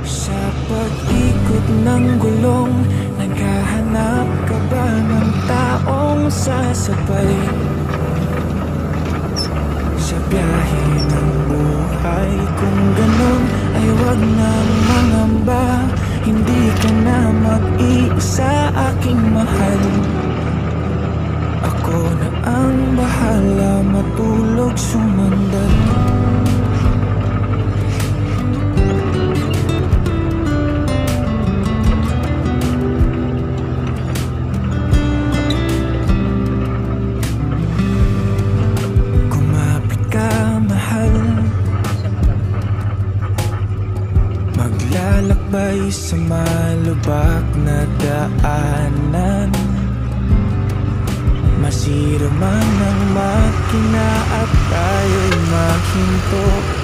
Sa pag-ikot ng gulong, naghahanap ka ba ng taong sasabay? Sa biyahe ng buhay, kung ganun ay wag na mangamba. Hindi ka na mag-iisa, aking mahal. Ako na ang bahala, matulog sumandat. Maglalakbay sa malubak na daanan, masira man ang makina at tayo'y maghinto.